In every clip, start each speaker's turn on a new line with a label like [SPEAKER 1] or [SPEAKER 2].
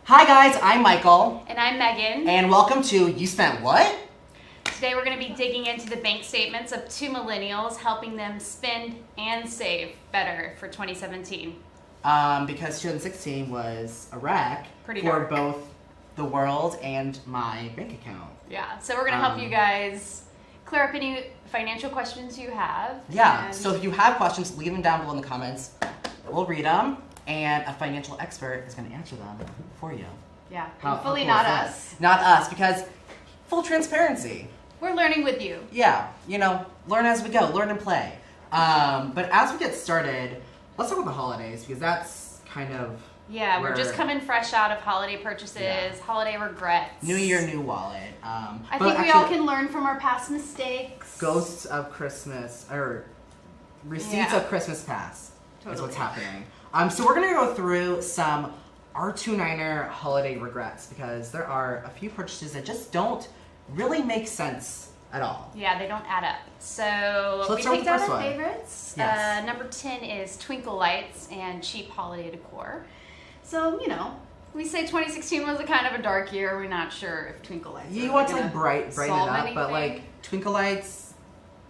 [SPEAKER 1] Hi guys, I'm Michael.
[SPEAKER 2] And I'm Megan.
[SPEAKER 1] And welcome to You Spent What?
[SPEAKER 2] Today we're going to be digging into the bank statements of two millennials, helping them spend and save better for 2017.
[SPEAKER 1] Because 2016 was a wreck
[SPEAKER 2] Pretty
[SPEAKER 1] for
[SPEAKER 2] dark.
[SPEAKER 1] both the world and my bank account.
[SPEAKER 2] Yeah, so we're going to help you guys clear up any financial questions you have.
[SPEAKER 1] Yeah, so if you have questions, leave them down below in the comments. We'll read them, and a financial expert is going to answer them for you.
[SPEAKER 2] Yeah,
[SPEAKER 1] How
[SPEAKER 2] hopefully
[SPEAKER 1] cool
[SPEAKER 2] not
[SPEAKER 1] is that?
[SPEAKER 2] us.
[SPEAKER 1] Not us, because full transparency.
[SPEAKER 2] We're learning with you.
[SPEAKER 1] Yeah, you know, learn as we go, learn and play. But as we get started, let's talk about the holidays, because that's kind of...
[SPEAKER 2] Yeah, we're just coming fresh out of holiday purchases, holiday regrets.
[SPEAKER 1] New year, new wallet.
[SPEAKER 2] I think we all can learn from our past mistakes.
[SPEAKER 1] Ghosts of Christmas, or receipts of Christmas past is what's happening. So we're going to go through some R29er holiday regrets, because there are a few purchases that just don't really make sense at all.
[SPEAKER 2] Yeah, they don't add up. So we picked out our favorites.
[SPEAKER 1] Yes.
[SPEAKER 2] Number 10 is twinkle lights and cheap holiday decor. So, you know, we say 2016 was a kind of a dark year. We're not sure if twinkle lights
[SPEAKER 1] You want to like brighten it up,
[SPEAKER 2] anything.
[SPEAKER 1] but like twinkle lights,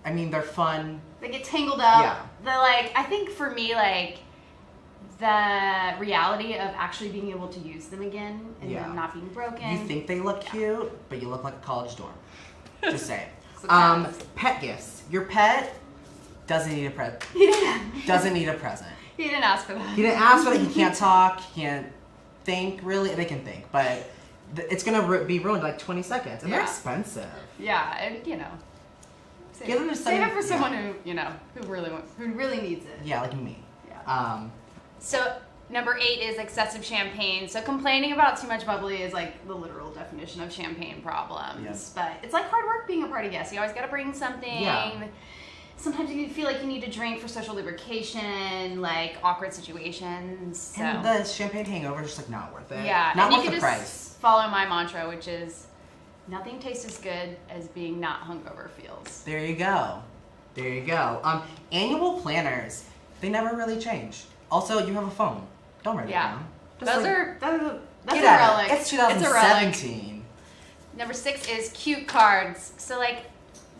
[SPEAKER 1] I mean, they're fun.
[SPEAKER 2] They get tangled up.
[SPEAKER 1] Yeah.
[SPEAKER 2] They're like, I think for me, like, the reality of actually being able to use them again and them not being broken.
[SPEAKER 1] You think they look cute, but you look like a college dorm. Just say it. Pet gifts. Your pet doesn't need a present. Doesn't need a present.
[SPEAKER 2] He didn't ask for that.
[SPEAKER 1] He didn't ask for it. He can't talk. He can't think, really. They can think, but it's going to be ruined in like 20 seconds. And they're expensive.
[SPEAKER 2] Yeah, and you know.
[SPEAKER 1] Save
[SPEAKER 2] it for someone who, you know, who really needs it.
[SPEAKER 1] Yeah, like me.
[SPEAKER 2] Yeah. So number 8 is excessive champagne. So complaining about too much bubbly is like the literal definition of champagne problems.
[SPEAKER 1] Yes.
[SPEAKER 2] But it's like hard work being a party guest. You always got to bring something.
[SPEAKER 1] Yeah.
[SPEAKER 2] Sometimes you feel like you need to drink for social lubrication, like awkward situations. So.
[SPEAKER 1] And the champagne hangover is just like not worth it.
[SPEAKER 2] Yeah.
[SPEAKER 1] Not
[SPEAKER 2] and
[SPEAKER 1] worth
[SPEAKER 2] you
[SPEAKER 1] the
[SPEAKER 2] can
[SPEAKER 1] price.
[SPEAKER 2] just follow my mantra, which is nothing tastes as good as being not hungover feels.
[SPEAKER 1] There you go. There you go. Annual planners, they never really change. Also, you have a phone. Don't write it down.
[SPEAKER 2] That's a
[SPEAKER 1] relic. It's 2017.
[SPEAKER 2] Number 6 is cute cards. So like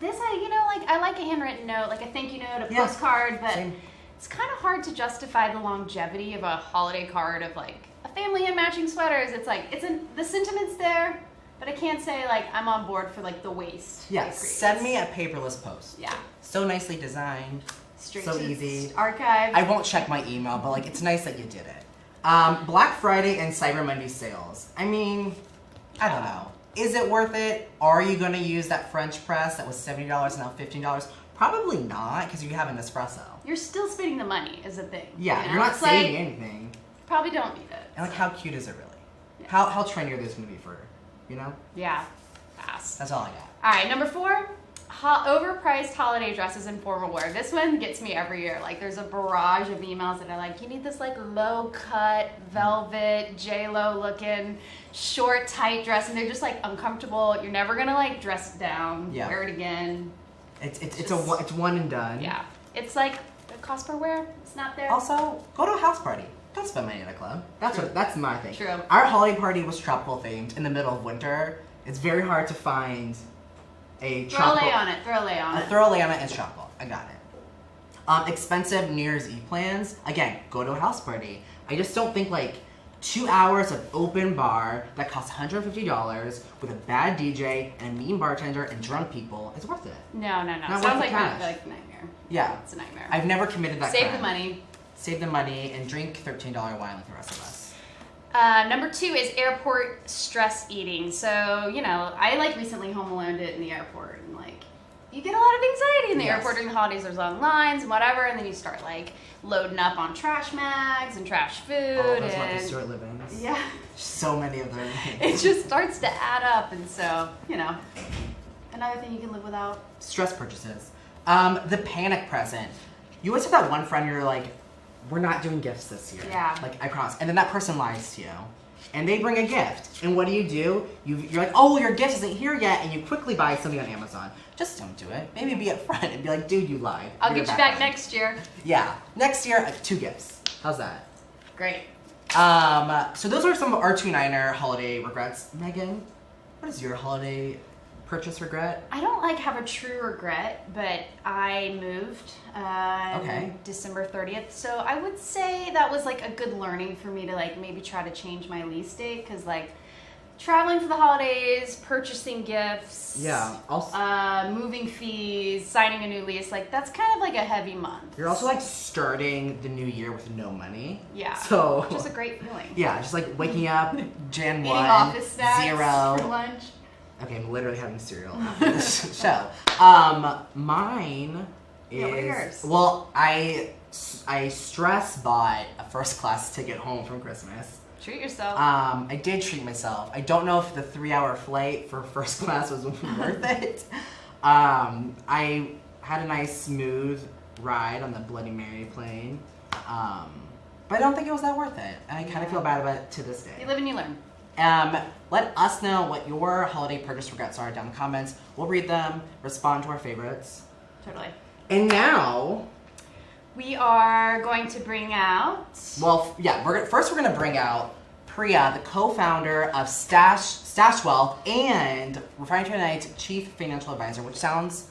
[SPEAKER 2] this, I like a handwritten note, like a thank you note, a postcard, but it's kind of hard to justify the longevity of a holiday card of like a family in matching sweaters. It's like the sentiment's there, but I can't say like I'm on board for like the waste.
[SPEAKER 1] Yeah, send me a paperless post.
[SPEAKER 2] Yeah.
[SPEAKER 1] So nicely designed. So easy.
[SPEAKER 2] Archive.
[SPEAKER 1] I won't check my email, but like it's nice that you did it. Black Friday and Cyber Monday sales. I mean, I don't know. Is it worth it? Are you going to use that French press that was $70 and now $15? Probably not, because you have an espresso.
[SPEAKER 2] You're still spending the money is the thing.
[SPEAKER 1] Yeah,
[SPEAKER 2] you know?
[SPEAKER 1] you're not saving anything.
[SPEAKER 2] Probably don't need it.
[SPEAKER 1] And like, how cute is it really? Yeah. How trendy are those going to be for, you know?
[SPEAKER 2] Yeah. Pass.
[SPEAKER 1] That's all I got.
[SPEAKER 2] All right, number 4. Overpriced holiday dresses and formal wear. This one gets me every year. Like, there's a barrage of emails that are like, you need this like low cut velvet J-Lo looking short tight dress, and they're just like uncomfortable. You're never gonna like dress down, wear it again.
[SPEAKER 1] It's one and done.
[SPEAKER 2] Yeah, it's like the cost per wear. It's not there.
[SPEAKER 1] Also, go to a house party. Don't spend money at a club. That's my thing.
[SPEAKER 2] True.
[SPEAKER 1] Our holiday party was tropical themed in the middle of winter. It's very hard to find a tropical.
[SPEAKER 2] Throw a lay on it.
[SPEAKER 1] Throw a lay on it and tropical. I got it. Expensive New Year's Eve plans. Again, go to a house party. I just don't think like 2 hours of open bar that costs $150 with a bad DJ and a mean bartender and drunk people is worth it.
[SPEAKER 2] No.
[SPEAKER 1] Not
[SPEAKER 2] Sounds
[SPEAKER 1] like
[SPEAKER 2] a nightmare.
[SPEAKER 1] Yeah.
[SPEAKER 2] It's a nightmare.
[SPEAKER 1] I've never committed that
[SPEAKER 2] Save
[SPEAKER 1] crime.
[SPEAKER 2] the money.
[SPEAKER 1] Save the money and drink $13 wine like the rest of us.
[SPEAKER 2] Number 2 is airport stress eating. So, you know, I like recently home aloned it in the airport, and like you get a lot of anxiety in the airport during the holidays. There's long lines and whatever, and then you start like loading up on trash mags and trash food.
[SPEAKER 1] Oh, those Martha Stewart livings.
[SPEAKER 2] Yeah.
[SPEAKER 1] So many of them.
[SPEAKER 2] It just starts to add up, and so, you know, another thing you can live without.
[SPEAKER 1] Stress purchases. The panic present. You always have that one friend you're like, we're not doing gifts this year.
[SPEAKER 2] Yeah.
[SPEAKER 1] Like, I promise. And then that person lies to you. And they bring a gift. And what do? You're like, oh, your gift isn't here yet. And you quickly buy something on Amazon. Just don't do it. Maybe be upfront and be like, dude, you lied.
[SPEAKER 2] I'll get you back next year.
[SPEAKER 1] Yeah. Next year, 2 gifts. How's that?
[SPEAKER 2] Great.
[SPEAKER 1] So those are some of our 29er holiday regrets. Megan, what is your holiday purchase regret?
[SPEAKER 2] I don't have a true regret, but I moved December 30th. So I would say that was a good learning for me to maybe try to change my lease date, because traveling for the holidays, purchasing gifts, moving fees, signing a new lease, that's kind of a heavy month.
[SPEAKER 1] You're also starting the new year with no money.
[SPEAKER 2] Yeah.
[SPEAKER 1] So
[SPEAKER 2] which is a great feeling.
[SPEAKER 1] Yeah, just waking up Jan 1,
[SPEAKER 2] office snacks
[SPEAKER 1] 0
[SPEAKER 2] for lunch.
[SPEAKER 1] Okay, I'm literally having cereal after this show. Mine is
[SPEAKER 2] what are yours?
[SPEAKER 1] Well, I stress bought a first class ticket home from Christmas.
[SPEAKER 2] Treat yourself.
[SPEAKER 1] I did treat myself. I don't know if the 3-hour flight for first class was worth it. I had a nice smooth ride on the Bloody Mary plane, but I don't think it was that worth it. And I kind of feel bad about it to this day.
[SPEAKER 2] You live and you learn.
[SPEAKER 1] Let us know what your holiday purchase regrets are down in the comments. We'll read them, respond to our favorites.
[SPEAKER 2] Totally.
[SPEAKER 1] And now
[SPEAKER 2] we are going to bring out...
[SPEAKER 1] Well, yeah, first we're going to bring out Priya, the co-founder of Stash Wealth and Refinery29's chief financial advisor, which sounds...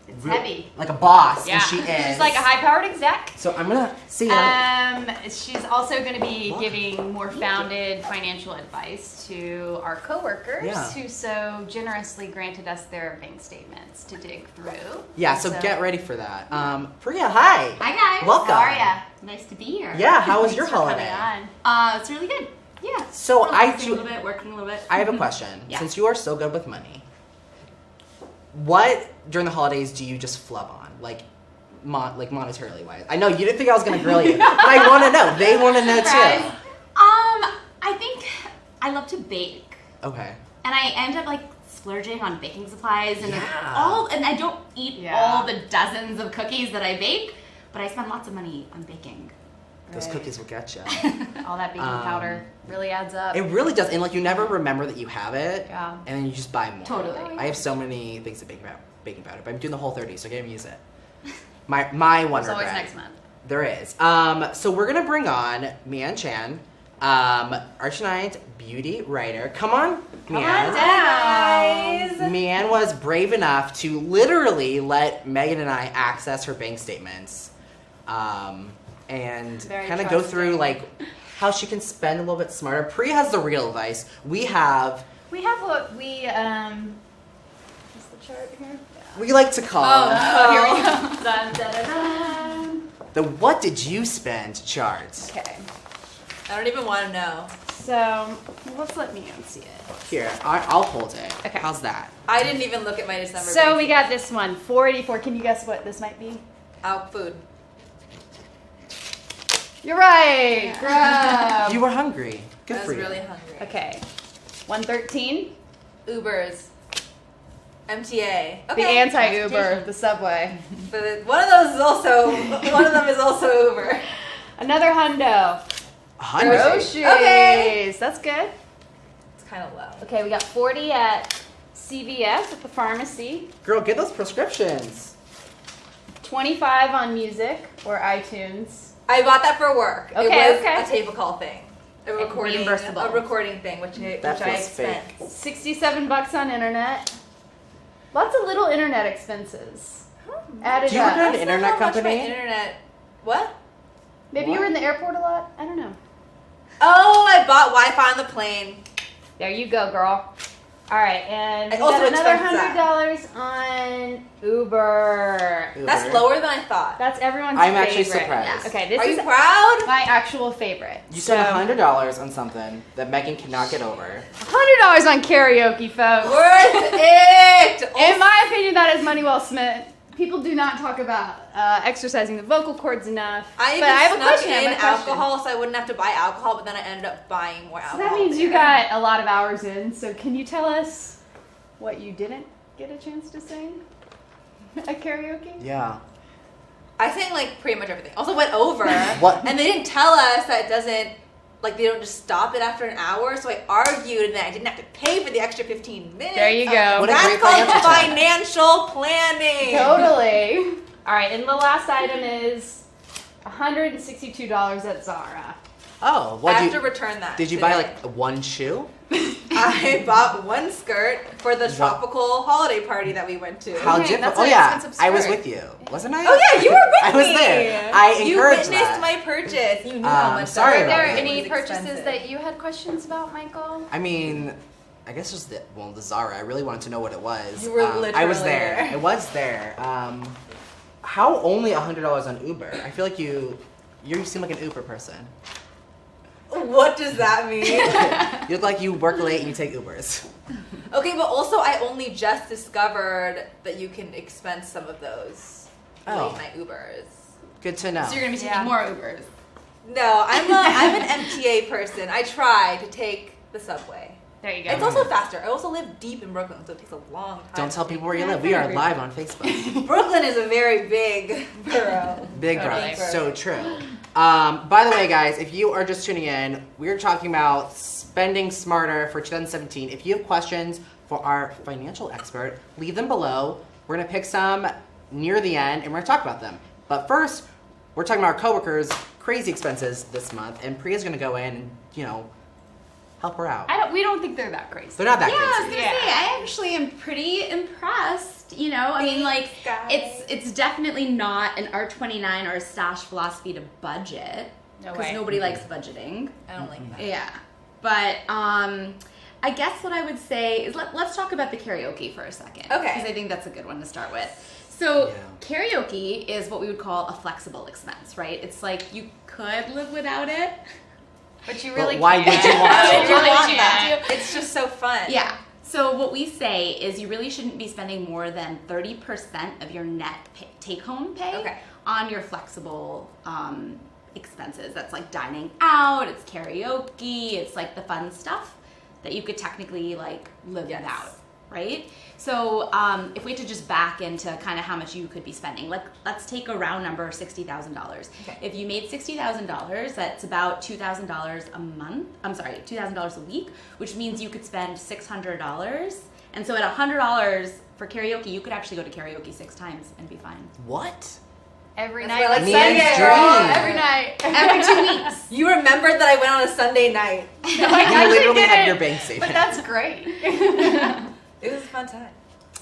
[SPEAKER 2] It's heavy.
[SPEAKER 1] Like a boss,
[SPEAKER 2] yeah.
[SPEAKER 1] And she is.
[SPEAKER 2] She's a high-powered exec.
[SPEAKER 1] So I'm going to see her.
[SPEAKER 2] She's also going to be giving more founded financial advice to our coworkers who so generously granted us their bank statements to dig through.
[SPEAKER 1] Yeah, so get ready for that. Priya, hi.
[SPEAKER 3] Hi guys.
[SPEAKER 1] Welcome.
[SPEAKER 3] How are ya? Nice to be here.
[SPEAKER 1] Yeah, how was your holiday?
[SPEAKER 3] It's really good. Yeah.
[SPEAKER 1] So
[SPEAKER 3] Relaxing a little bit, working a little bit.
[SPEAKER 1] I have a question.
[SPEAKER 3] Yeah.
[SPEAKER 1] Since you are so good with money, what during the holidays do you just flub on, monetarily wise? I know you didn't think I was gonna grill you, but I want to know. They want to know too.
[SPEAKER 3] I think I love to bake.
[SPEAKER 1] Okay.
[SPEAKER 3] And I end up splurging on baking supplies and
[SPEAKER 1] Yeah.
[SPEAKER 3] and I don't eat all the dozens of cookies that I bake, but I spend lots of money on baking.
[SPEAKER 1] Those cookies will get you.
[SPEAKER 2] All that baking powder really adds up.
[SPEAKER 1] It really does, and you never remember that you have it.
[SPEAKER 2] Yeah.
[SPEAKER 1] And then you just buy more.
[SPEAKER 3] Totally.
[SPEAKER 1] I have so many things of baking powder, but I'm doing the whole 30, so I can't even use it. My one
[SPEAKER 2] There's always
[SPEAKER 1] regret.
[SPEAKER 2] next month.
[SPEAKER 1] There is. So we're gonna bring on Mian Chan, Arch9's beauty writer. Come on, Mian.
[SPEAKER 2] on down.
[SPEAKER 3] Guys.
[SPEAKER 1] Mian was brave enough to literally let Megan and I access her bank statements, and
[SPEAKER 2] Very
[SPEAKER 1] kind of go through how she can spend a little bit smarter. Priya has the real advice. We have
[SPEAKER 2] what we is the chart here?
[SPEAKER 1] we like to call
[SPEAKER 2] Here we go. Dun, dun, dun, dun.
[SPEAKER 1] the "What did you spend?" chart.
[SPEAKER 2] Okay.
[SPEAKER 4] I don't even want to know.
[SPEAKER 2] So let's let me see it.
[SPEAKER 1] Here, I'll hold it.
[SPEAKER 2] Okay.
[SPEAKER 1] How's that?
[SPEAKER 4] I didn't even look at my December.
[SPEAKER 2] So we got this one, 484. Can you guess what this might be?
[SPEAKER 4] out food.
[SPEAKER 2] You're right. Grub.
[SPEAKER 1] You were hungry. Good
[SPEAKER 4] I
[SPEAKER 1] for
[SPEAKER 4] was
[SPEAKER 1] you.
[SPEAKER 4] really hungry.
[SPEAKER 2] Okay. 113.
[SPEAKER 4] Ubers. MTA. Okay.
[SPEAKER 2] The anti-Uber, the subway.
[SPEAKER 4] But one of those is also one of them is also Uber.
[SPEAKER 2] Another hundo.
[SPEAKER 1] Groceries.
[SPEAKER 4] Okay.
[SPEAKER 2] That's good.
[SPEAKER 4] It's kind of low.
[SPEAKER 2] Okay, we got 40 at CVS at the pharmacy.
[SPEAKER 1] Girl, get those prescriptions.
[SPEAKER 2] 25 on music or iTunes.
[SPEAKER 4] I bought that for work.
[SPEAKER 2] Okay,
[SPEAKER 4] it was
[SPEAKER 2] okay.
[SPEAKER 4] a table call thing. A
[SPEAKER 2] reimbursable.
[SPEAKER 4] recording thing, which I
[SPEAKER 1] That feels
[SPEAKER 4] spent.
[SPEAKER 1] fake.
[SPEAKER 2] $67 on internet. Lots of little internet expenses. Added
[SPEAKER 1] Do you work
[SPEAKER 2] up.
[SPEAKER 1] at an
[SPEAKER 4] That's not
[SPEAKER 1] internet
[SPEAKER 4] how much my
[SPEAKER 1] company?
[SPEAKER 4] internet. What?
[SPEAKER 2] Maybe
[SPEAKER 1] What?
[SPEAKER 2] you were in the airport a lot? I don't know.
[SPEAKER 4] Oh, I bought Wi-Fi on the plane.
[SPEAKER 2] There you go, girl. All right, and
[SPEAKER 4] I
[SPEAKER 2] we
[SPEAKER 4] also
[SPEAKER 2] got another
[SPEAKER 4] expect
[SPEAKER 2] $100 on Uber.
[SPEAKER 4] That's
[SPEAKER 1] Uber.
[SPEAKER 4] lower than I thought.
[SPEAKER 2] That's everyone's
[SPEAKER 1] I'm
[SPEAKER 2] favorite.
[SPEAKER 1] actually surprised.
[SPEAKER 2] Okay, this
[SPEAKER 4] Are
[SPEAKER 2] is
[SPEAKER 4] you proud?
[SPEAKER 2] my actual favorite.
[SPEAKER 1] You
[SPEAKER 2] so,
[SPEAKER 1] spent $100 on something that Megan cannot get over.
[SPEAKER 2] $100 on karaoke, folks.
[SPEAKER 4] Worth it.
[SPEAKER 2] In my opinion, that is money well spent. People do not talk about exercising the vocal cords enough.
[SPEAKER 4] I even
[SPEAKER 2] but I have a
[SPEAKER 4] snuck
[SPEAKER 2] question. I
[SPEAKER 4] in
[SPEAKER 2] have a question.
[SPEAKER 4] alcohol so I wouldn't have to buy alcohol, but then I ended up buying more
[SPEAKER 2] So
[SPEAKER 4] alcohol.
[SPEAKER 2] that means you
[SPEAKER 4] there.
[SPEAKER 2] got a lot of hours in. So can you tell us what you didn't get a chance to sing at karaoke?
[SPEAKER 1] Yeah.
[SPEAKER 4] I sang like pretty much everything. Also went over.
[SPEAKER 1] What?
[SPEAKER 4] And they didn't tell us that it doesn't, like they don't just stop it after an hour. So I argued and then I didn't have to pay for the extra 15 minutes.
[SPEAKER 2] There you go.
[SPEAKER 1] What a
[SPEAKER 4] That's
[SPEAKER 1] great
[SPEAKER 4] called
[SPEAKER 1] financial
[SPEAKER 4] financial planning.
[SPEAKER 2] Totally. All right, and the last item is $162 at Zara.
[SPEAKER 1] Oh,
[SPEAKER 4] I
[SPEAKER 1] what
[SPEAKER 4] have to return that.
[SPEAKER 1] did you
[SPEAKER 4] today.
[SPEAKER 1] buy like one shoe?
[SPEAKER 4] I bought one skirt for the tropical holiday party that we went to.
[SPEAKER 1] How
[SPEAKER 2] Okay,
[SPEAKER 1] different?
[SPEAKER 2] that's
[SPEAKER 1] Oh
[SPEAKER 2] an
[SPEAKER 1] yeah,
[SPEAKER 2] expensive
[SPEAKER 1] I was
[SPEAKER 2] skirt.
[SPEAKER 1] with you, wasn't I?
[SPEAKER 4] Oh yeah, you were with
[SPEAKER 1] I was
[SPEAKER 4] me.
[SPEAKER 1] there. I
[SPEAKER 4] You
[SPEAKER 1] encouraged
[SPEAKER 4] witnessed
[SPEAKER 1] that.
[SPEAKER 4] my purchase. You knew how much.
[SPEAKER 1] Sorry
[SPEAKER 2] Were
[SPEAKER 1] about
[SPEAKER 2] there
[SPEAKER 1] that.
[SPEAKER 2] any
[SPEAKER 4] It was
[SPEAKER 2] purchases
[SPEAKER 4] expensive.
[SPEAKER 2] that you had questions about, Michael?
[SPEAKER 1] I mean, I guess just the Zara. I really wanted to know what it was.
[SPEAKER 4] You were
[SPEAKER 1] I was
[SPEAKER 4] literally
[SPEAKER 1] there.
[SPEAKER 4] there.
[SPEAKER 1] It was there. How only $100 on Uber? I feel like you seem like an Uber person.
[SPEAKER 4] What does that mean?
[SPEAKER 1] You look like you work late and you take Ubers.
[SPEAKER 4] Okay, but also I only just discovered that you can expense some of those
[SPEAKER 1] Oh.
[SPEAKER 4] late night Ubers.
[SPEAKER 1] Good to know.
[SPEAKER 3] So you're gonna be taking more Ubers.
[SPEAKER 4] No, I'm an MTA person. I try to take the subway.
[SPEAKER 2] There you go.
[SPEAKER 4] It's also faster. I also live deep in Brooklyn, so it takes a long time.
[SPEAKER 1] Don't tell people where you live. We are live on Facebook.
[SPEAKER 4] Brooklyn is a very big borough.
[SPEAKER 1] Big
[SPEAKER 2] Totally.
[SPEAKER 1] brother. So true. By the way, guys, if you are just tuning in, we're talking about spending smarter for 2017. If you have questions for our financial expert, leave them below. We're going to pick some near the end, and we're going to talk about them. But first, we're talking about our coworkers' crazy expenses this month, and Priya's going to go in and, help her out.
[SPEAKER 2] We don't think they're that crazy.
[SPEAKER 1] They're not that
[SPEAKER 3] Yeah, I was
[SPEAKER 1] crazy.
[SPEAKER 3] gonna say I actually am pretty impressed. I mean, like
[SPEAKER 4] Thanks, guys.
[SPEAKER 3] it's definitely not an R29 or a stash philosophy to budget
[SPEAKER 2] No
[SPEAKER 3] because
[SPEAKER 2] way.
[SPEAKER 3] nobody likes budgeting.
[SPEAKER 4] I don't like that.
[SPEAKER 3] Yeah, but I guess what I would say is let's talk about the karaoke for a second.
[SPEAKER 4] Okay.
[SPEAKER 3] Because I think that's a good one to start with. So
[SPEAKER 1] Yeah.
[SPEAKER 3] karaoke is what we would call a flexible expense, right? It's like you could live without it.
[SPEAKER 2] But you
[SPEAKER 1] But
[SPEAKER 2] really
[SPEAKER 1] why
[SPEAKER 2] can't.
[SPEAKER 1] would you want to?
[SPEAKER 2] You really
[SPEAKER 4] want
[SPEAKER 2] can't.
[SPEAKER 4] that. It's just so fun.
[SPEAKER 3] Yeah. So what we say is you really shouldn't be spending more than 30% of your net take-home pay on your flexible expenses. That's like dining out, it's karaoke, it's like the fun stuff that you could technically like live without, right? So if we had to just back into kind of how much you could be spending, let's take a round number, $60,000.
[SPEAKER 4] Okay.
[SPEAKER 3] If you made $60,000, that's about $2,000 a month. I'm sorry, $2,000 a week, which means you could spend $600. And so at $100 for karaoke, you could actually go to karaoke 6 times and be fine.
[SPEAKER 1] What?
[SPEAKER 2] Every
[SPEAKER 4] That's
[SPEAKER 2] night.
[SPEAKER 4] what I
[SPEAKER 2] like
[SPEAKER 4] like
[SPEAKER 2] Sunday,
[SPEAKER 1] Man's
[SPEAKER 2] girl.
[SPEAKER 1] dream.
[SPEAKER 2] Every night.
[SPEAKER 3] Every 2 weeks.
[SPEAKER 4] You remembered that I went on a Sunday night.
[SPEAKER 2] I
[SPEAKER 1] You
[SPEAKER 2] actually
[SPEAKER 1] literally had
[SPEAKER 2] didn't,
[SPEAKER 1] your bank statement.
[SPEAKER 2] But that's great.
[SPEAKER 4] It was a fun time.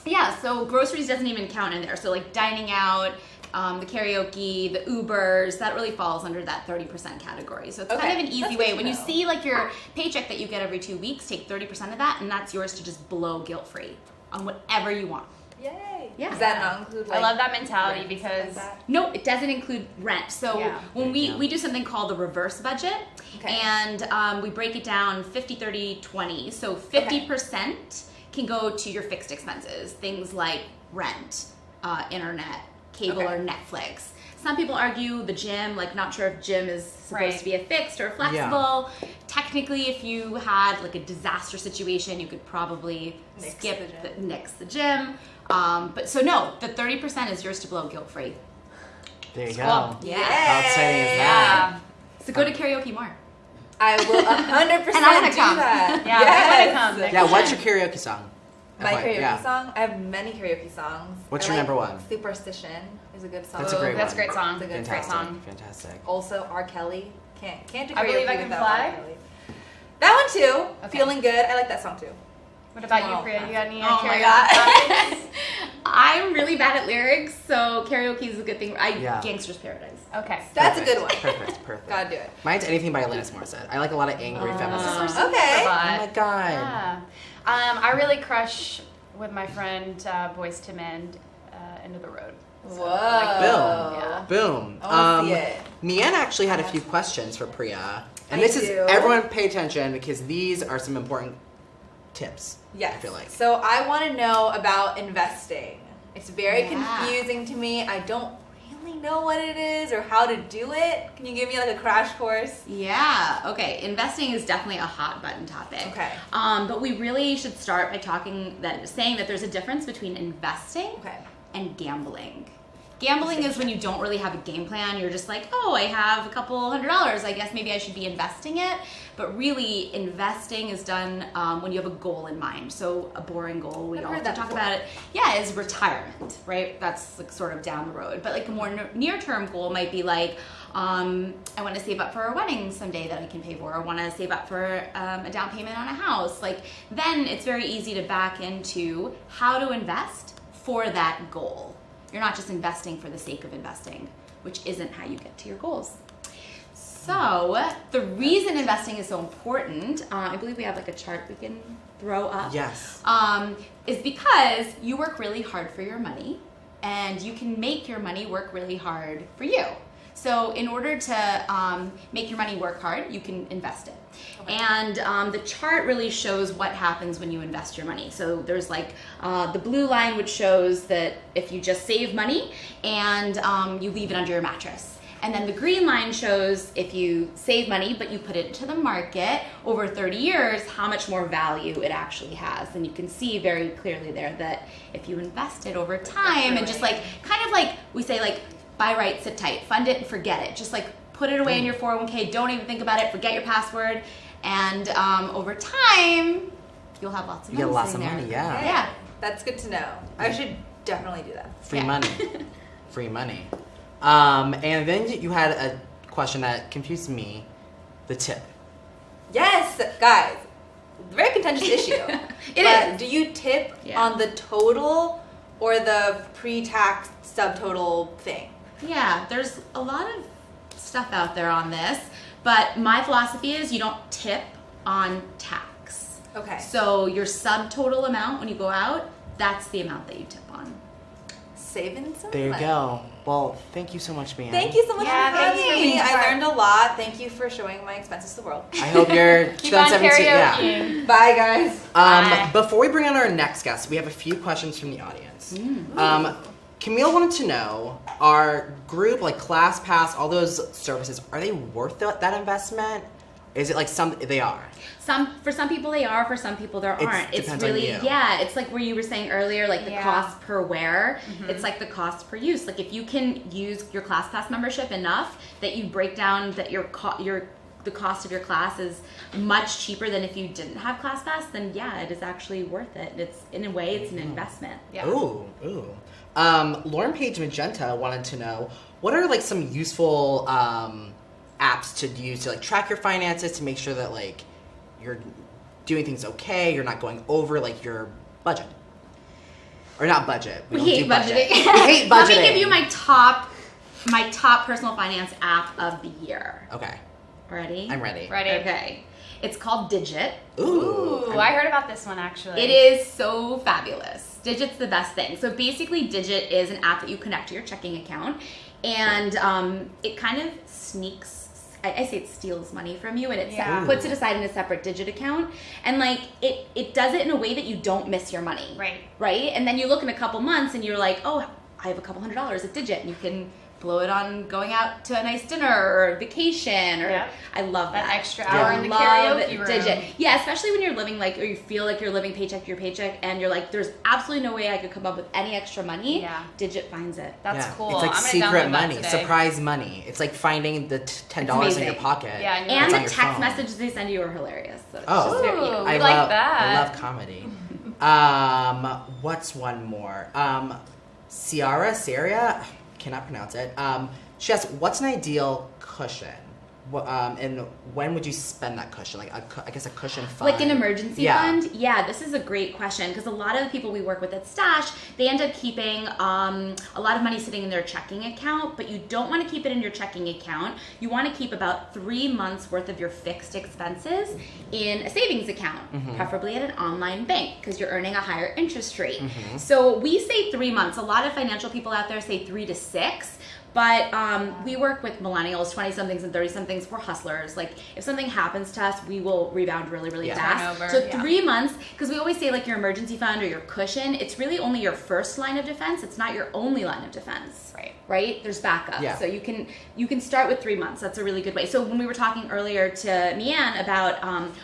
[SPEAKER 3] Yeah, so groceries doesn't even count in there. So like dining out, the karaoke, the Ubers, that really falls under that 30% category. So it's kind of an easy
[SPEAKER 4] That's
[SPEAKER 3] way.
[SPEAKER 4] good
[SPEAKER 3] When
[SPEAKER 4] to
[SPEAKER 3] you
[SPEAKER 4] know.
[SPEAKER 3] see like your paycheck that you get every 2 weeks, take 30% of that, and that's yours to just blow guilt-free on whatever you want.
[SPEAKER 4] Yay.
[SPEAKER 3] Yeah.
[SPEAKER 4] Does that not include
[SPEAKER 2] I love that mentality
[SPEAKER 4] rent,
[SPEAKER 2] because
[SPEAKER 4] like that?
[SPEAKER 3] No, it doesn't include rent. So
[SPEAKER 2] Yeah.
[SPEAKER 3] when we do something called the reverse budget,
[SPEAKER 4] Okay.
[SPEAKER 3] and we break it down 50, 30, 20. So 50% can go to your fixed expenses, things like rent, internet, cable, or Netflix. Some people argue the gym, like not sure if gym is supposed to be a fixed or flexible. Technically, if you had like a disaster situation, you could probably nix the gym. But so no, the 30% is yours to blow guilt-free.
[SPEAKER 1] There you go.
[SPEAKER 2] Cool.
[SPEAKER 3] Yeah.
[SPEAKER 1] How exciting is that?
[SPEAKER 2] Yeah.
[SPEAKER 3] So go to karaoke more.
[SPEAKER 4] I will 100%
[SPEAKER 3] And I wanna
[SPEAKER 4] do
[SPEAKER 3] come.
[SPEAKER 4] that.
[SPEAKER 2] Yeah,
[SPEAKER 4] Yes.
[SPEAKER 2] I wanna come next
[SPEAKER 1] Yeah, what's your karaoke song?
[SPEAKER 4] My
[SPEAKER 1] What?
[SPEAKER 4] karaoke
[SPEAKER 1] Yeah.
[SPEAKER 4] song? I have many karaoke songs.
[SPEAKER 1] What's
[SPEAKER 4] I
[SPEAKER 1] your
[SPEAKER 4] like
[SPEAKER 1] number one?
[SPEAKER 4] Superstition is a good song.
[SPEAKER 1] That's a great
[SPEAKER 2] That's a
[SPEAKER 1] one.
[SPEAKER 2] great song.
[SPEAKER 4] It's a good
[SPEAKER 1] Fantastic.
[SPEAKER 2] song.
[SPEAKER 1] Fantastic.
[SPEAKER 4] Also, R. Kelly. Can't do karaoke
[SPEAKER 2] I Believe I Can
[SPEAKER 4] without
[SPEAKER 2] Fly?
[SPEAKER 4] R. Kelly. That one too.
[SPEAKER 2] Okay.
[SPEAKER 4] Feeling Good. I like that song too.
[SPEAKER 2] What about
[SPEAKER 4] Oh,
[SPEAKER 2] you, Priya? You got any
[SPEAKER 3] Oh my
[SPEAKER 2] karaoke songs?
[SPEAKER 3] I'm really bad at lyrics, so karaoke is a good thing.
[SPEAKER 1] Yeah.
[SPEAKER 3] Gangster's Paradise.
[SPEAKER 2] Okay.
[SPEAKER 4] That's a
[SPEAKER 1] Perfect.
[SPEAKER 4] good one.
[SPEAKER 1] Perfect.
[SPEAKER 4] Gotta do it.
[SPEAKER 1] Mine's anything by Alanis Morissette. I like a lot of angry feminists.
[SPEAKER 4] Okay.
[SPEAKER 1] Oh my god.
[SPEAKER 2] Yeah. I really crush with my friend Boyz II Men, End of the Road.
[SPEAKER 4] Whoa.
[SPEAKER 2] Yeah.
[SPEAKER 1] Boom.
[SPEAKER 4] I wanna see it.
[SPEAKER 1] Mian actually had a few questions for Priya. And
[SPEAKER 4] I
[SPEAKER 1] this is,
[SPEAKER 4] do.
[SPEAKER 1] everyone pay attention because these are some important tips.
[SPEAKER 4] Yes.
[SPEAKER 1] I feel like.
[SPEAKER 4] So I want to know about investing. It's very
[SPEAKER 3] Yeah.
[SPEAKER 4] confusing to me. I don't really know what it is or how to do it. Can you give me like a crash course?
[SPEAKER 3] Yeah. Okay. Investing is definitely a hot button topic.
[SPEAKER 4] Okay.
[SPEAKER 3] But we really should start by saying that there's a difference between investing
[SPEAKER 4] Okay.
[SPEAKER 3] and gambling. Gambling is when you don't really have a game plan. You're just like, oh, I have a couple $100. I guess maybe I should be investing it. But really, investing is done when you have a goal in mind. So a boring goal, we
[SPEAKER 4] I've
[SPEAKER 3] all
[SPEAKER 4] heard that
[SPEAKER 3] talk
[SPEAKER 4] before.
[SPEAKER 3] about it. Yeah, is retirement, right? That's like sort of down the road. But like a more near-term goal might be like, I want to save up for a wedding someday that I can pay for, or want to save up for a down payment on a house. Like, then it's very easy to back into how to invest for that goal. You're not just investing for the sake of investing, which isn't how you get to your goals. So the reason investing is so important, I believe we have like a chart we can throw up.
[SPEAKER 1] Yes.
[SPEAKER 3] Is because you work really hard for your money, and you can make your money work really hard for you. So in order to make your money work hard, you can invest it. Okay. And the chart really shows what happens when you invest your money. So there's like the blue line, which shows that if you just save money and you leave it under your mattress. And then the green line shows if you save money but you put it into the market over 30 years, how much more value it actually has. And you can see very clearly there that if you invest it over time and just like, kind of like we say, like, buy right, sit tight, fund it and forget it. Just like put it away in your 401k, don't even think about it, forget your password. And over time, you'll have lots of money.
[SPEAKER 1] You get lots of money, yeah.
[SPEAKER 3] Yeah.
[SPEAKER 4] That's good to know. I should definitely do that.
[SPEAKER 1] Free money. Free money. And then you had a question that confused me, the tip.
[SPEAKER 4] Yes, guys, very contentious issue.
[SPEAKER 3] It is.
[SPEAKER 4] Do you tip on the total or the pre-tax subtotal thing?
[SPEAKER 3] Yeah, there's a lot of stuff out there on this, but my philosophy is you don't tip on tax.
[SPEAKER 4] Okay.
[SPEAKER 3] So your subtotal amount when you go out, that's the amount that you tip on.
[SPEAKER 4] Saving some
[SPEAKER 1] There you
[SPEAKER 4] money.
[SPEAKER 1] go. Well, thank you so much, Brianne.
[SPEAKER 4] Thank you so much for having
[SPEAKER 2] thanks for
[SPEAKER 4] me.
[SPEAKER 2] being
[SPEAKER 4] I
[SPEAKER 2] part.
[SPEAKER 4] learned a lot. Thank you for showing my expenses to the world.
[SPEAKER 1] I hope you're
[SPEAKER 2] Keep on
[SPEAKER 1] 2017.
[SPEAKER 2] karaoke.
[SPEAKER 4] Bye, guys.
[SPEAKER 2] Bye.
[SPEAKER 1] Before we bring on our next guest, we have a few questions from the audience. Camille wanted to know, our group, like ClassPass, all those services, are they worth that investment? Is it like they are?
[SPEAKER 3] For some people they are, for some people there aren't. It's
[SPEAKER 1] depends
[SPEAKER 3] really,
[SPEAKER 1] on you.
[SPEAKER 3] yeah, it's like where you were saying earlier, like the cost per wear, it's like the cost per use. Like if you can use your ClassPass membership enough that you break down that the cost of your class is much cheaper than if you didn't have ClassPass, then yeah, it is actually worth it. It's, in a way, it's an investment.
[SPEAKER 2] Yeah.
[SPEAKER 1] Ooh. Lauren Page Magenta wanted to know, what are like some useful apps to use to like track your finances, to make sure that like you're doing things okay, you're not going over like your budget, or not budget.
[SPEAKER 3] We hate budgeting.
[SPEAKER 1] We hate budgeting.
[SPEAKER 3] Let me give you my top personal finance app of the year.
[SPEAKER 1] Okay.
[SPEAKER 3] Ready?
[SPEAKER 1] I'm ready.
[SPEAKER 2] Ready?
[SPEAKER 3] Okay. It's called Digit.
[SPEAKER 2] Ooh, I heard about this one actually.
[SPEAKER 3] It is so fabulous. Digit's the best thing. So basically, Digit is an app that you connect to your checking account, and it kind of sneaks. I say it steals money from you, and it puts it aside in a separate Digit account, and like it does it in a way that you don't miss your money. Right. And then you look in a couple months, and you're like, oh, I have a couple $100s at Digit, and you can blow it on going out to a nice dinner or vacation, or I love that
[SPEAKER 2] extra hour in the karaoke room.
[SPEAKER 3] Digit. Yeah, especially when you're living like, or you feel like you're living paycheck to your paycheck, and you're like, there's absolutely no way I could come up with any extra money.
[SPEAKER 2] Yeah.
[SPEAKER 3] Digit finds it.
[SPEAKER 2] That's cool.
[SPEAKER 1] It's like
[SPEAKER 2] I'm gonna
[SPEAKER 1] secret
[SPEAKER 2] download that
[SPEAKER 1] money,
[SPEAKER 2] today.
[SPEAKER 1] surprise money. It's like finding the $10 in your pocket.
[SPEAKER 2] Yeah,
[SPEAKER 3] and the
[SPEAKER 1] your
[SPEAKER 3] text
[SPEAKER 1] phone.
[SPEAKER 3] messages they send you are hilarious. So it's
[SPEAKER 1] Oh,
[SPEAKER 3] just very,
[SPEAKER 2] Ooh.
[SPEAKER 1] I
[SPEAKER 2] We like
[SPEAKER 1] love
[SPEAKER 2] that.
[SPEAKER 1] I love comedy. What's one more? Saria, cannot pronounce it. She asks, what's an ideal cushion? And when would you spend that cushion? Like, I guess a cushion fund.
[SPEAKER 3] Like an emergency fund? Yeah, this is a great question, because a lot of the people we work with at Stash, they end up keeping a lot of money sitting in their checking account, but you don't want to keep it in your checking account. You want to keep about 3 months worth of your fixed expenses in a savings account, preferably at an online bank, because you're earning a higher interest rate. So we say 3 months. A lot of financial people out there say 3 to 6. But we work with millennials, 20-somethings and 30-somethings. We're hustlers. Like, if something happens to us, we will rebound really, really fast.
[SPEAKER 2] Turnover,
[SPEAKER 3] So 3 months, because we always say, like, your emergency fund or your cushion, it's really only your first line of defense. It's not your only line of defense. Right? There's backup.
[SPEAKER 1] Yeah.
[SPEAKER 3] So you can start with 3 months. That's a really good way. So when we were talking earlier to Mianne about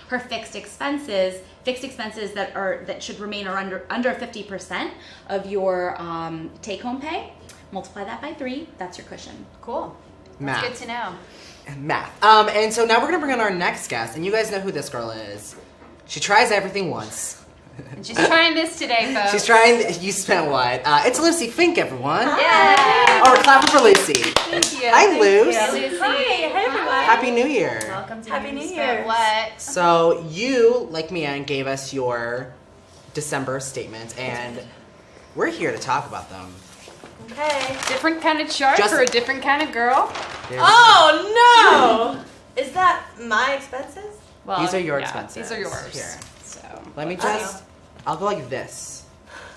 [SPEAKER 3] her fixed expenses that should remain under 50% of your take-home pay, multiply that by 3, that's your cushion.
[SPEAKER 2] Cool.
[SPEAKER 1] Math.
[SPEAKER 2] That's good to know.
[SPEAKER 1] Math. And so now we're going to bring on our next guest, and you guys know who this girl is. She tries everything once.
[SPEAKER 2] And she's trying this today, folks.
[SPEAKER 1] She's trying. You spent what? It's Lucy Fink, everyone.
[SPEAKER 2] Yay!
[SPEAKER 1] Oh, we're clapping for Lucy.
[SPEAKER 4] Thank you.
[SPEAKER 1] Hi, Luce.
[SPEAKER 2] Hey, Lucy.
[SPEAKER 4] Hi, everyone.
[SPEAKER 1] Happy New Year.
[SPEAKER 2] Welcome to
[SPEAKER 4] Happy New
[SPEAKER 2] You
[SPEAKER 4] Year.
[SPEAKER 2] Spent What?
[SPEAKER 1] So you, like Mian, gave us your December statements, and we're here to talk about them.
[SPEAKER 4] Okay.
[SPEAKER 2] Different kind of chart
[SPEAKER 1] Just-
[SPEAKER 2] for a different kind of girl.
[SPEAKER 1] There's-
[SPEAKER 4] Oh no! Is that my expenses?
[SPEAKER 2] Well,
[SPEAKER 1] These are your
[SPEAKER 2] yeah,
[SPEAKER 1] expenses.
[SPEAKER 2] These are yours.
[SPEAKER 1] Here.
[SPEAKER 2] So
[SPEAKER 1] Let me just. I'll go like this,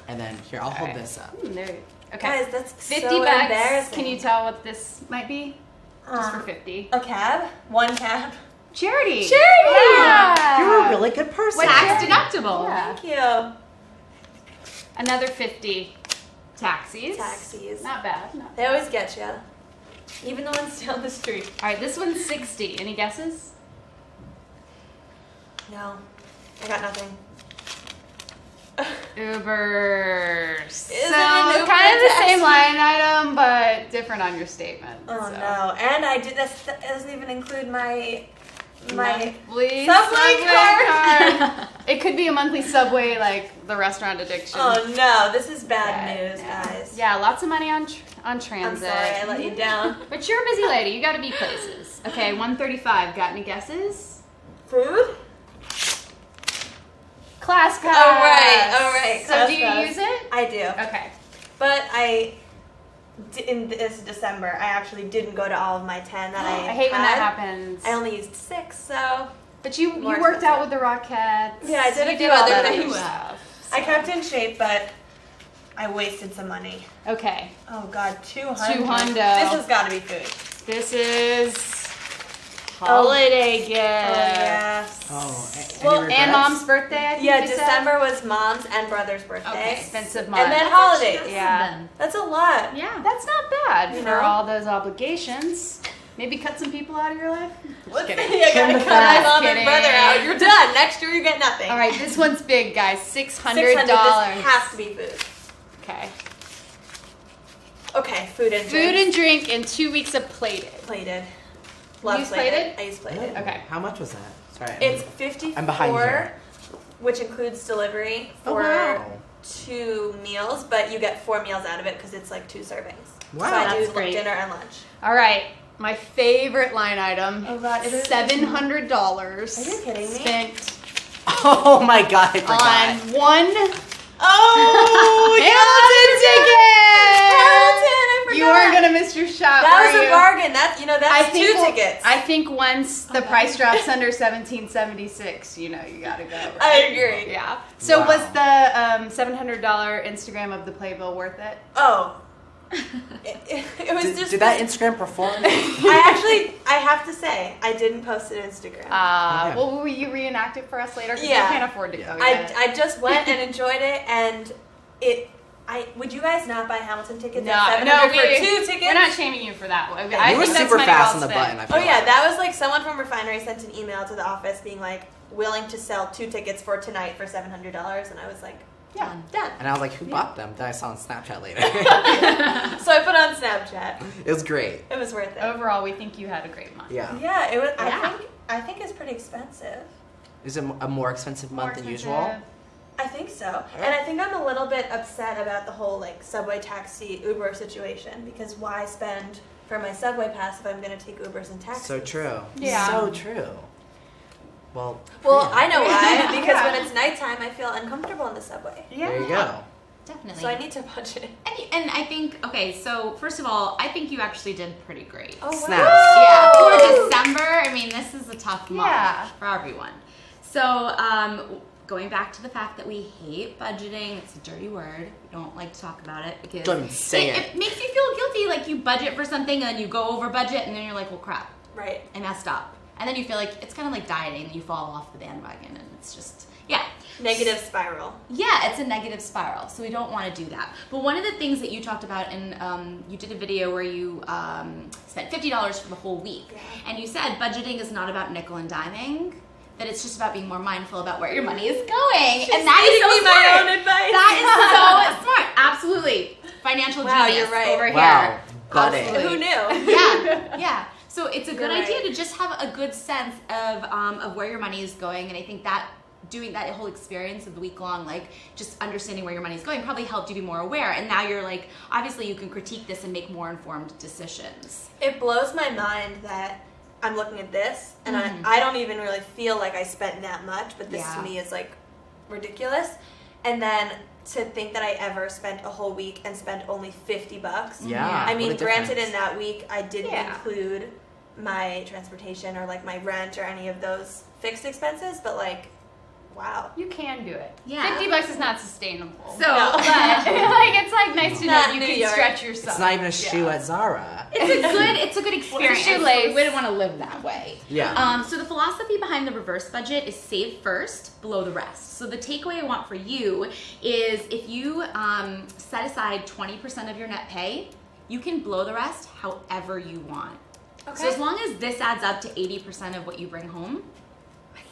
[SPEAKER 1] and then here I'll hold
[SPEAKER 2] Okay.
[SPEAKER 1] this up.
[SPEAKER 2] Okay.
[SPEAKER 4] Guys, that's
[SPEAKER 2] 50
[SPEAKER 4] so
[SPEAKER 2] bucks.
[SPEAKER 4] embarrassing.
[SPEAKER 2] Can you tell what this might be? Just for 50.
[SPEAKER 4] A cab? One cab?
[SPEAKER 2] Charity.
[SPEAKER 4] Yeah.
[SPEAKER 1] You're a really good person.
[SPEAKER 2] What
[SPEAKER 3] Tax
[SPEAKER 2] charity?
[SPEAKER 3] deductible.
[SPEAKER 2] Yeah.
[SPEAKER 4] Thank you.
[SPEAKER 2] Another 50. Taxis.
[SPEAKER 4] Taxis.
[SPEAKER 2] Not bad. Not
[SPEAKER 4] They always get you. Even the ones down the street.
[SPEAKER 2] All right, this one's 60. Any guesses?
[SPEAKER 4] No. I got nothing.
[SPEAKER 2] Uber. So
[SPEAKER 4] Isn't an Uber
[SPEAKER 2] kind of the
[SPEAKER 4] taxi?
[SPEAKER 2] same line item, but different on your statement.
[SPEAKER 4] Oh
[SPEAKER 2] so.
[SPEAKER 4] no. And I did this that doesn't even include my
[SPEAKER 2] Monthly
[SPEAKER 4] Subway card.
[SPEAKER 2] It could be a monthly Subway, like the restaurant addiction.
[SPEAKER 4] Oh no, this is bad
[SPEAKER 2] Yeah,
[SPEAKER 4] news,
[SPEAKER 2] yeah.
[SPEAKER 4] guys.
[SPEAKER 2] Yeah, lots of money on
[SPEAKER 4] I'm
[SPEAKER 2] transit.
[SPEAKER 4] sorry I let you down.
[SPEAKER 2] But you're a busy lady. You got to be places. Okay, 135. Got any guesses?
[SPEAKER 4] Food?
[SPEAKER 2] Class pass.
[SPEAKER 4] All right.
[SPEAKER 2] So
[SPEAKER 4] Class
[SPEAKER 2] do you
[SPEAKER 4] pass.
[SPEAKER 2] use it?
[SPEAKER 4] I do.
[SPEAKER 2] Okay.
[SPEAKER 4] But in this December, I actually didn't go to all of my 10 that I
[SPEAKER 2] I hate when that
[SPEAKER 4] had.
[SPEAKER 2] happens.
[SPEAKER 4] I only used 6, so
[SPEAKER 2] But you
[SPEAKER 4] More
[SPEAKER 2] worked out
[SPEAKER 4] expensive.
[SPEAKER 2] with the Rockettes.
[SPEAKER 4] Yeah, I did a
[SPEAKER 2] You
[SPEAKER 4] few
[SPEAKER 2] all
[SPEAKER 4] other
[SPEAKER 2] that
[SPEAKER 4] things.
[SPEAKER 2] stuff,
[SPEAKER 4] I
[SPEAKER 2] so.
[SPEAKER 4] kept in shape, but I wasted some money.
[SPEAKER 2] Okay.
[SPEAKER 4] Oh God, 200.
[SPEAKER 2] 200.
[SPEAKER 4] This has got to be food.
[SPEAKER 2] This is holiday gifts.
[SPEAKER 4] yes.
[SPEAKER 1] Oh,
[SPEAKER 4] Well,
[SPEAKER 1] any
[SPEAKER 2] And
[SPEAKER 1] regrets?
[SPEAKER 2] mom's birthday, I think
[SPEAKER 4] Yeah,
[SPEAKER 2] you said?
[SPEAKER 4] December was mom's and brother's birthday.
[SPEAKER 2] Okay, expensive month.
[SPEAKER 4] And then holidays.
[SPEAKER 2] Yeah.
[SPEAKER 4] That's a lot.
[SPEAKER 3] Yeah.
[SPEAKER 2] That's not bad
[SPEAKER 4] You
[SPEAKER 2] for
[SPEAKER 4] know?
[SPEAKER 2] all those obligations. Maybe cut some people out of your life. Just kidding.
[SPEAKER 4] You gotta
[SPEAKER 1] Trim the
[SPEAKER 4] cut my
[SPEAKER 1] fat.
[SPEAKER 4] mom and
[SPEAKER 2] Kidding.
[SPEAKER 4] brother out. You're done. Next year you get nothing.
[SPEAKER 2] All right, this one's big, guys.
[SPEAKER 4] $600.
[SPEAKER 2] $600.
[SPEAKER 4] This has to be food.
[SPEAKER 2] Okay.
[SPEAKER 4] Okay, food and
[SPEAKER 2] Food
[SPEAKER 4] drinks.
[SPEAKER 2] and drink and 2 weeks of plated.
[SPEAKER 4] Plated.
[SPEAKER 2] You use plated?
[SPEAKER 4] I use plated.
[SPEAKER 2] Okay.
[SPEAKER 1] How much was that? Sorry.
[SPEAKER 4] It's 54,
[SPEAKER 1] I'm behind here.
[SPEAKER 4] which includes delivery
[SPEAKER 1] Oh,
[SPEAKER 4] for
[SPEAKER 1] wow.
[SPEAKER 4] 2 meals, but you get 4 meals out of it because it's like 2 servings.
[SPEAKER 1] Wow,
[SPEAKER 4] so I
[SPEAKER 3] that's
[SPEAKER 4] do
[SPEAKER 3] great.
[SPEAKER 4] dinner and lunch.
[SPEAKER 2] All right. My favorite line item.
[SPEAKER 4] Oh, God, it is-
[SPEAKER 2] $700.
[SPEAKER 4] Are you kidding me?
[SPEAKER 2] Spent
[SPEAKER 1] Oh my god, I forgot.
[SPEAKER 2] on one
[SPEAKER 4] Oh,
[SPEAKER 2] Hamilton ticket.
[SPEAKER 4] Hamilton, I forgot.
[SPEAKER 2] You weren't gonna miss your shot.
[SPEAKER 4] That
[SPEAKER 2] were
[SPEAKER 4] was
[SPEAKER 2] you?
[SPEAKER 4] a bargain. That's that's 2 tickets.
[SPEAKER 2] I think once the price drops under $17.76, you know you gotta go. Right?
[SPEAKER 4] I agree.
[SPEAKER 2] Yeah. So
[SPEAKER 1] Wow.
[SPEAKER 2] was the $700 Instagram of the playbill worth it?
[SPEAKER 4] Oh. It was just.
[SPEAKER 1] Did that Instagram perform?
[SPEAKER 4] I have to say, I didn't post it on Instagram.
[SPEAKER 1] Okay.
[SPEAKER 2] Well, will you reenact it for us later? 'Cause
[SPEAKER 4] Yeah.
[SPEAKER 2] I can't afford to go.
[SPEAKER 4] I
[SPEAKER 2] yet.
[SPEAKER 4] just went and enjoyed it, and would you guys not buy Hamilton tickets
[SPEAKER 2] No,
[SPEAKER 4] at $700
[SPEAKER 2] no,
[SPEAKER 4] for 2 tickets?
[SPEAKER 2] We're not shaming you for that. I
[SPEAKER 1] You
[SPEAKER 2] think
[SPEAKER 1] were
[SPEAKER 2] that's
[SPEAKER 1] super
[SPEAKER 2] money
[SPEAKER 1] fast
[SPEAKER 2] well
[SPEAKER 1] on the
[SPEAKER 2] spent.
[SPEAKER 1] button, I feel
[SPEAKER 4] Oh yeah,
[SPEAKER 1] like.
[SPEAKER 4] that was like someone from Refinery sent an email to the office being like willing to sell 2 tickets for tonight for $700, and I was like,
[SPEAKER 2] Yeah.
[SPEAKER 4] done.
[SPEAKER 1] And I was like, who bought them? Then I saw on Snapchat later.
[SPEAKER 4] So I put on Snapchat.
[SPEAKER 1] It was great.
[SPEAKER 4] It was worth it.
[SPEAKER 2] Overall, we think you had a great month.
[SPEAKER 1] Yeah.
[SPEAKER 4] Yeah, it was.
[SPEAKER 2] Yeah.
[SPEAKER 4] I think it's pretty expensive.
[SPEAKER 1] Is it a more expensive month than usual?
[SPEAKER 2] expensive.
[SPEAKER 4] I think so. And I think I'm a little bit upset about the whole like subway taxi Uber situation because why spend for my subway pass if I'm going to take Ubers and taxis?
[SPEAKER 1] So true.
[SPEAKER 2] Yeah.
[SPEAKER 1] So true. Well,
[SPEAKER 4] Well,
[SPEAKER 1] Priya,
[SPEAKER 4] I know why because
[SPEAKER 2] Yeah.
[SPEAKER 4] when it's nighttime I feel uncomfortable in the subway.
[SPEAKER 2] Yeah.
[SPEAKER 1] There you go.
[SPEAKER 3] Definitely.
[SPEAKER 4] So I need to budget.
[SPEAKER 3] and I think, okay, so first of all, I think you actually did pretty great.
[SPEAKER 4] Oh, wow.
[SPEAKER 1] Snaps.
[SPEAKER 3] Yeah, for December, I mean, this is a tough month
[SPEAKER 2] Yeah.
[SPEAKER 3] for everyone. So, going back to the fact that we hate budgeting, it's a dirty word. We don't like to talk about it because
[SPEAKER 1] Don't even say it.
[SPEAKER 3] It makes you feel guilty, like you budget for something and you go over budget and then you're like, well, crap,
[SPEAKER 4] Right.
[SPEAKER 3] I messed up. And then you feel like it's kind of like dieting and you fall off the bandwagon and it's just, yeah.
[SPEAKER 4] Negative spiral.
[SPEAKER 3] Yeah, it's a negative spiral, so we don't want to do that. But one of the things that you talked about, and you did a video where you spent $50 for the whole week,
[SPEAKER 4] Yeah.
[SPEAKER 3] and you said budgeting is not about nickel and diming, that it's just about being more mindful about where your money is going, and that is so
[SPEAKER 4] Giving me
[SPEAKER 3] smart.
[SPEAKER 4] my own advice.
[SPEAKER 3] That is so smart. Absolutely, financial
[SPEAKER 4] Wow,
[SPEAKER 3] genius
[SPEAKER 4] you're right.
[SPEAKER 3] over
[SPEAKER 1] Wow.
[SPEAKER 3] here.
[SPEAKER 1] Got
[SPEAKER 3] Absolutely.
[SPEAKER 1] it.
[SPEAKER 4] Who knew?
[SPEAKER 3] Yeah. So it's a good
[SPEAKER 4] You're
[SPEAKER 3] idea
[SPEAKER 4] right.
[SPEAKER 3] to just have a good sense of where your money is going, and I think that doing that whole experience of the week long, like just understanding where your money's going probably helped you be more aware. And now you're like, obviously you can critique this and make more informed decisions.
[SPEAKER 4] It blows my mind that I'm looking at this and I don't even really feel like I spent that much, but this to me is like ridiculous. And then to think that I ever spent a whole week and spent only $50.
[SPEAKER 1] Yeah.
[SPEAKER 4] I mean,
[SPEAKER 1] what a
[SPEAKER 4] granted,
[SPEAKER 1] difference.
[SPEAKER 4] in that week I didn't include my transportation or like my rent or any of those fixed expenses, but like, wow.
[SPEAKER 2] You can do it.
[SPEAKER 3] Yeah.
[SPEAKER 2] $50 is not sustainable.
[SPEAKER 3] So,
[SPEAKER 2] but like, it's like nice to know
[SPEAKER 4] Not
[SPEAKER 2] you
[SPEAKER 4] New
[SPEAKER 2] can
[SPEAKER 4] York.
[SPEAKER 2] stretch yourself.
[SPEAKER 1] It's not even a shoe at Zara.
[SPEAKER 3] it's a good experience.
[SPEAKER 2] shoelace.
[SPEAKER 3] We wouldn't want to live that way.
[SPEAKER 1] Yeah.
[SPEAKER 3] So the philosophy behind the reverse budget is save first, blow the rest. So the takeaway I want for you is if you set aside 20% of your net pay, you can blow the rest however you want.
[SPEAKER 4] Okay.
[SPEAKER 3] So as long as this adds up to 80% of what you bring home,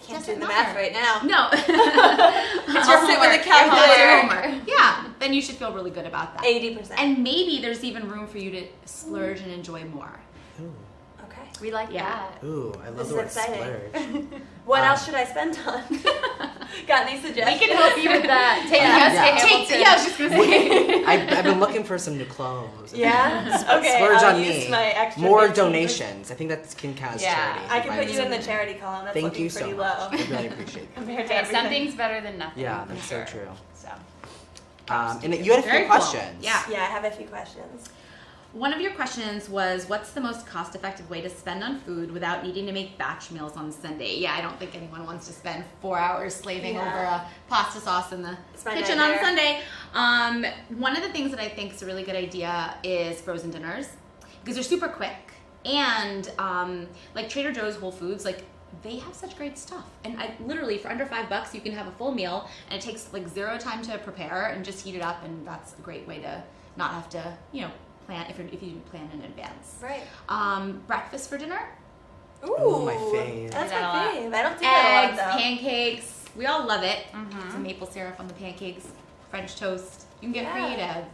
[SPEAKER 4] Can't
[SPEAKER 3] doesn't
[SPEAKER 4] do the
[SPEAKER 3] matter.
[SPEAKER 4] math right now.
[SPEAKER 3] no.
[SPEAKER 4] It's
[SPEAKER 3] I'll
[SPEAKER 4] sit with a
[SPEAKER 3] That's
[SPEAKER 4] calculator.
[SPEAKER 3] your homework. Yeah, then you should feel really good about that.
[SPEAKER 4] 80%.
[SPEAKER 3] And maybe there's even room for you to splurge and enjoy more.
[SPEAKER 1] Ooh.
[SPEAKER 4] Okay.
[SPEAKER 2] We like
[SPEAKER 3] Yeah.
[SPEAKER 2] that.
[SPEAKER 1] Ooh, I love
[SPEAKER 4] This
[SPEAKER 1] the
[SPEAKER 4] is
[SPEAKER 1] word
[SPEAKER 4] exciting.
[SPEAKER 1] splurge.
[SPEAKER 4] What else should I spend on? Got any
[SPEAKER 2] We
[SPEAKER 4] suggestions?
[SPEAKER 2] can help you with that. Take
[SPEAKER 4] Yeah.
[SPEAKER 2] us to Hamilton.
[SPEAKER 3] I was just gonna say.
[SPEAKER 1] I've been looking for some new clothes.
[SPEAKER 4] Yeah? Okay,
[SPEAKER 1] Splurge
[SPEAKER 4] I'll
[SPEAKER 1] on
[SPEAKER 4] use
[SPEAKER 1] me.
[SPEAKER 4] my extra
[SPEAKER 1] More
[SPEAKER 4] 15.
[SPEAKER 1] donations. I think that can count as
[SPEAKER 2] Yeah.
[SPEAKER 1] charity.
[SPEAKER 4] I can
[SPEAKER 1] Buy
[SPEAKER 4] put
[SPEAKER 1] me
[SPEAKER 4] you in the
[SPEAKER 1] something.
[SPEAKER 4] charity column. That's
[SPEAKER 1] Thank
[SPEAKER 4] looking
[SPEAKER 1] you so
[SPEAKER 4] pretty
[SPEAKER 1] much.
[SPEAKER 4] low
[SPEAKER 1] I really appreciate that.
[SPEAKER 4] compared to
[SPEAKER 2] Hey,
[SPEAKER 4] everything.
[SPEAKER 2] something's better than nothing.
[SPEAKER 1] Yeah,
[SPEAKER 2] for
[SPEAKER 1] that's
[SPEAKER 2] sure.
[SPEAKER 1] so true.
[SPEAKER 2] So,
[SPEAKER 1] And you had a few
[SPEAKER 3] Very cool.
[SPEAKER 1] questions.
[SPEAKER 3] Yeah.
[SPEAKER 4] Yeah, I have a few questions.
[SPEAKER 3] One of your questions was, what's the most cost-effective way to spend on food without needing to make batch meals on Sunday? Yeah, I don't think anyone wants to spend 4 hours slaving over a pasta sauce in the
[SPEAKER 4] It's my
[SPEAKER 3] kitchen on
[SPEAKER 4] nightmare.
[SPEAKER 3] Sunday. One of the things that I think is a really good idea is frozen dinners because they're super quick. And like Trader Joe's, Whole Foods, like they have such great stuff. And I literally, for under $5, you can have a full meal and it takes like 0 time to prepare and just heat it up. And that's a great way to not have to, plan if you didn't plan in advance.
[SPEAKER 4] Right.
[SPEAKER 3] Breakfast for dinner,
[SPEAKER 4] Ooh,
[SPEAKER 1] my fave.
[SPEAKER 4] That's
[SPEAKER 2] I do that a
[SPEAKER 4] my
[SPEAKER 2] lot.
[SPEAKER 4] fave. I don't do that
[SPEAKER 3] eggs,
[SPEAKER 4] a lot, though.
[SPEAKER 3] pancakes. We all love it. Some maple syrup on the pancakes, French toast. You can get
[SPEAKER 4] Yeah.
[SPEAKER 3] creative,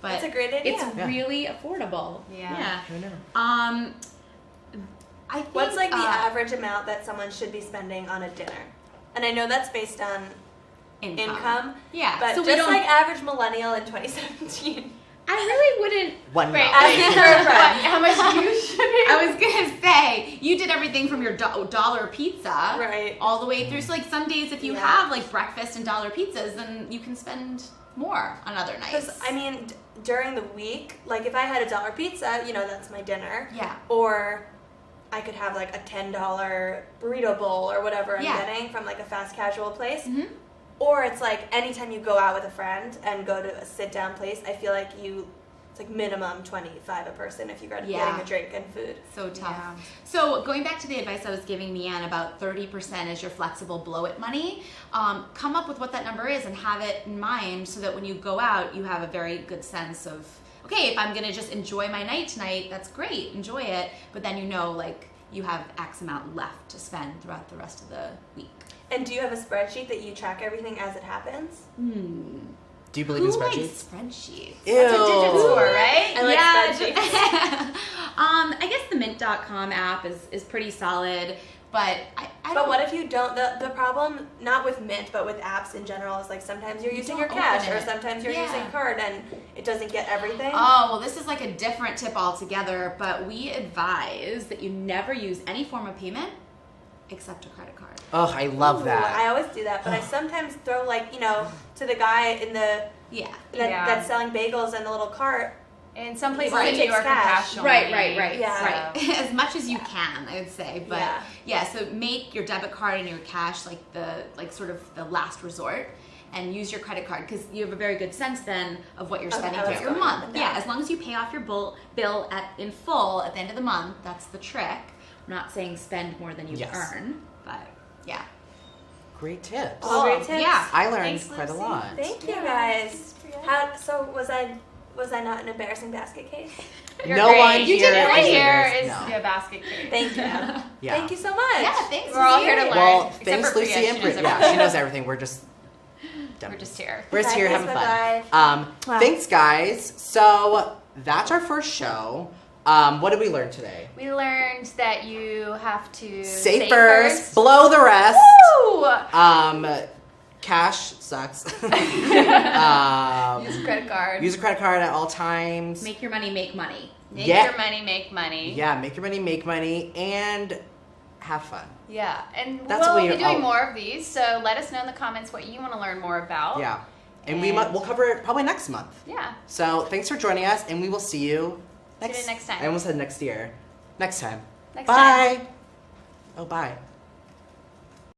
[SPEAKER 3] but
[SPEAKER 4] That's a great idea.
[SPEAKER 3] it's
[SPEAKER 1] Yeah.
[SPEAKER 3] really affordable.
[SPEAKER 2] Yeah.
[SPEAKER 1] I know.
[SPEAKER 3] I think
[SPEAKER 4] What's like the average amount that someone should be spending on a dinner? And I know that's based on income.
[SPEAKER 3] Yeah,
[SPEAKER 4] But
[SPEAKER 3] so we
[SPEAKER 4] just
[SPEAKER 3] don't.
[SPEAKER 4] like average millennial in 2017.
[SPEAKER 3] I really wouldn't.
[SPEAKER 1] One
[SPEAKER 2] Wait,
[SPEAKER 1] milk.
[SPEAKER 4] Asking for a friend.
[SPEAKER 2] How much do you should
[SPEAKER 3] I was gonna say you did everything from your dollar pizza
[SPEAKER 4] Right.
[SPEAKER 3] all the way through. So like some days, if you
[SPEAKER 4] Yeah.
[SPEAKER 3] have like breakfast and dollar pizzas, then you can spend more on other nights.
[SPEAKER 4] Because, I mean, during the week, like if I had a dollar pizza, that's my dinner.
[SPEAKER 3] Yeah.
[SPEAKER 4] Or I could have like a $10 burrito bowl or whatever I'm
[SPEAKER 3] Yeah.
[SPEAKER 4] getting from like a fast casual place.
[SPEAKER 3] Mhm.
[SPEAKER 4] Or it's like anytime you go out with a friend and go to a sit down place, I feel like it's like minimum 25 a person if you go
[SPEAKER 3] Yeah.
[SPEAKER 4] getting a drink and food.
[SPEAKER 3] So tough.
[SPEAKER 2] Yeah.
[SPEAKER 3] So going back to the advice I was giving Leanne about 30% is your flexible blow it money, come up with what that number is and have it in mind so that when you go out, you have a very good sense of, okay, if I'm going to just enjoy my night tonight, that's great, enjoy it. But then like you have X amount left to spend throughout the rest of the week.
[SPEAKER 4] And do you have a spreadsheet that you track everything as it happens?
[SPEAKER 1] Do you believe in
[SPEAKER 3] Who likes
[SPEAKER 1] spreadsheets?
[SPEAKER 3] spreadsheets?
[SPEAKER 1] Ew.
[SPEAKER 2] That's what digits for, right?
[SPEAKER 4] I like spreadsheets.
[SPEAKER 3] I guess the Mint.com app is pretty solid, but I
[SPEAKER 4] But
[SPEAKER 3] don't.
[SPEAKER 4] what if you don't? The problem, not with Mint, but with apps in general, is like sometimes you're using your
[SPEAKER 3] don't
[SPEAKER 4] cash
[SPEAKER 3] open
[SPEAKER 4] or
[SPEAKER 3] it.
[SPEAKER 4] sometimes you're
[SPEAKER 3] Yeah.
[SPEAKER 4] using card and it doesn't get everything.
[SPEAKER 3] Oh, well, this is like a different tip altogether, but we advise that you never use any form of payment except a credit card.
[SPEAKER 1] Oh, I love
[SPEAKER 4] Ooh,
[SPEAKER 1] that.
[SPEAKER 4] I always do that, but I sometimes throw to the guy in the
[SPEAKER 3] Yeah.
[SPEAKER 2] Yeah.
[SPEAKER 4] that's selling bagels in the little cart.
[SPEAKER 2] In some places
[SPEAKER 4] Right.
[SPEAKER 2] in New York,
[SPEAKER 4] Takes cash.
[SPEAKER 2] cash only.
[SPEAKER 3] Right.
[SPEAKER 4] Yeah.
[SPEAKER 3] Right. As much as you can, I would say. But
[SPEAKER 4] Yeah.
[SPEAKER 3] so make your debit card and your cash like sort of the last resort. And use your credit card because you have a very good sense then of what you're spending
[SPEAKER 4] how
[SPEAKER 3] throughout
[SPEAKER 4] it's
[SPEAKER 3] your
[SPEAKER 4] going
[SPEAKER 3] month.
[SPEAKER 4] up and down.
[SPEAKER 3] Yeah, as long as you pay off your bill in full at the end of the month, that's the trick. I'm not saying spend more than you
[SPEAKER 1] Yes.
[SPEAKER 3] earn, but yeah.
[SPEAKER 1] Great tips.
[SPEAKER 4] All great tips.
[SPEAKER 3] Yeah.
[SPEAKER 1] I learned
[SPEAKER 2] Thanks,
[SPEAKER 1] quite a
[SPEAKER 2] Lucy.
[SPEAKER 1] lot.
[SPEAKER 4] Thank you
[SPEAKER 2] Yeah.
[SPEAKER 4] guys. So was I not an embarrassing basket case?
[SPEAKER 2] You're
[SPEAKER 1] No
[SPEAKER 2] great.
[SPEAKER 1] one
[SPEAKER 2] You
[SPEAKER 1] here
[SPEAKER 2] did
[SPEAKER 1] is
[SPEAKER 2] right here is
[SPEAKER 1] embarrassed.
[SPEAKER 2] the basket case.
[SPEAKER 4] Thank you.
[SPEAKER 1] Yeah.
[SPEAKER 4] Thank you so much.
[SPEAKER 3] Yeah, thanks.
[SPEAKER 2] We're all here to
[SPEAKER 3] Lucy.
[SPEAKER 2] learn.
[SPEAKER 1] Well,
[SPEAKER 2] Except
[SPEAKER 1] thanks,
[SPEAKER 2] for Priya,
[SPEAKER 1] Lucy and
[SPEAKER 2] she knows
[SPEAKER 1] Britt. Yeah, she knows everything. We're just
[SPEAKER 2] We're just here.
[SPEAKER 1] We're just
[SPEAKER 4] Bye,
[SPEAKER 1] here
[SPEAKER 4] guys.
[SPEAKER 1] having
[SPEAKER 4] Bye-bye.
[SPEAKER 1] fun.
[SPEAKER 4] Wow.
[SPEAKER 1] Thanks, guys. So that's our first show. What did we learn today?
[SPEAKER 2] We learned that you have to
[SPEAKER 1] save first, blow the rest.
[SPEAKER 2] Woo!
[SPEAKER 1] Cash sucks.
[SPEAKER 2] Use a credit card.
[SPEAKER 1] Use a credit card at all times.
[SPEAKER 3] Make your money make money.
[SPEAKER 2] Make your money make money.
[SPEAKER 1] Yeah, make your money make money and have fun.
[SPEAKER 2] Yeah, and
[SPEAKER 1] That's
[SPEAKER 2] we'll be doing more of these, so let us know in the comments what you want to learn more about.
[SPEAKER 1] Yeah, and we'll cover it probably next month.
[SPEAKER 2] Yeah.
[SPEAKER 1] So thanks for joining us, and we will see you
[SPEAKER 2] next time.
[SPEAKER 1] I almost said next year. Next time.
[SPEAKER 2] Next
[SPEAKER 1] bye.
[SPEAKER 2] time.
[SPEAKER 1] Oh, bye.